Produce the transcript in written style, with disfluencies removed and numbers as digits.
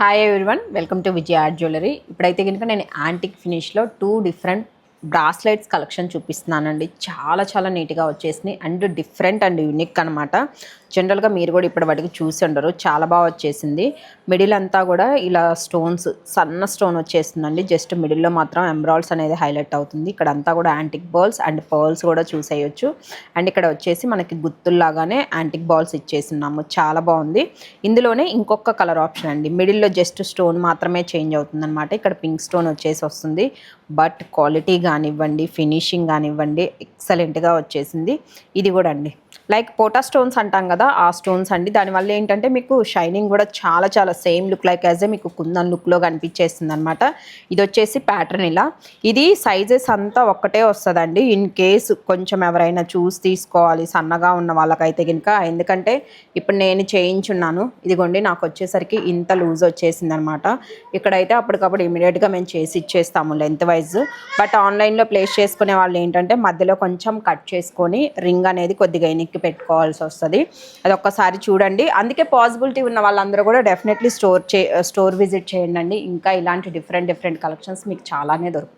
Hi everyone, welcome to Vijaya art jewellery. ఇప్పుడైతే కనుక నేను యాంటిక్ ఫినిష్లో 2 డిఫరెంట్ బ్రాస్లెట్స్ కలెక్షన్ చూపిస్తున్నానండి. చాలా చాలా నీట్గా వచ్చేసినాయి అండ్ డిఫరెంట్ అండ్ యూనిక్ అనమాట. జనరల్గా మీరు కూడా ఇప్పటివరకు చూసి ఉండరు, చాలా బాగా వచ్చేసింది. మిడిల్ అంతా కూడా ఇలా స్టోన్స్, సన్న స్టోన్ వచ్చేస్తుందండి. జస్ట్ మిడిల్లో మాత్రం ఎంబ్రాయిడ్స్ అనేది హైలైట్ అవుతుంది. ఇక్కడ అంతా కూడా యాంటిక్ బాల్స్ అండ్ పర్ల్స్ కూడా చూసేయచ్చు. అండ్ ఇక్కడ వచ్చేసి మనకి గుత్తుల్లాగానే యాంటిక్ బాల్స్ ఇచ్చేస్తున్నాము. చాలా బాగుంది. ఇందులోనే ఇంకొక కలర్ ఆప్షన్ అండి. మిడిల్లో జస్ట్ స్టోన్ మాత్రమే చేంజ్ అవుతుంది అనమాట. ఇక్కడ పింక్ స్టోన్ వచ్చేసి వస్తుంది. బట్ క్వాలిటీ కానివ్వండి, ఫినిషింగ్ కానివ్వండి, ఎక్సలెంట్గా వచ్చేసింది. ఇది కూడా అండి లైక్ పోటా స్టోన్స్ అంటాం కదా, ఆ స్టోన్స్ అండి. దానివల్ల ఏంటంటే మీకు షైనింగ్ కూడా చాలా చాలా same look like as a మీకు కుందన్ లుక్లో కనిపించేస్తుంది అనమాట. ఇది వచ్చేసి ప్యాటర్న్ ఇలా. ఇది సైజెస్ అంతా ఒక్కటే వస్తుందండి. ఇన్ కేసు కొంచెం ఎవరైనా చూసి తీసుకోవాలి సన్నగా ఉన్న వాళ్ళకైతే కనుక, ఎందుకంటే ఇప్పుడు నేను చేయించున్నాను. ఇదిగోండి, నాకు వచ్చేసరికి ఇంత లూజ్ వచ్చేసింది అనమాట. ఇక్కడైతే అప్పటికప్పుడు ఇమీడియట్గా మేము చేసి ఇచ్చేస్తాము లెంత్ వైజ్. బట్ ఆన్లైన్లో ప్లేస్ చేసుకునే వాళ్ళు ఏంటంటే మధ్యలో కొంచెం కట్ చేసుకొని రింగ్ అనేది కొద్దిగా ఎనిక్కి పెట్టుకోవాల్సి వస్తుంది. అది ఒక్కసారి చూడండి. అందుకే పాసిబిలిటీ ఉన్న వాళ్ళందరూ కూడా డెఫినెట్లీ స్టోర్ విజిట్ చేయండి. ఇంకా ఇలాంటి డిఫరెంట్ కలెక్షన్స్ మీకు చాలానే దొరుకుతాయి.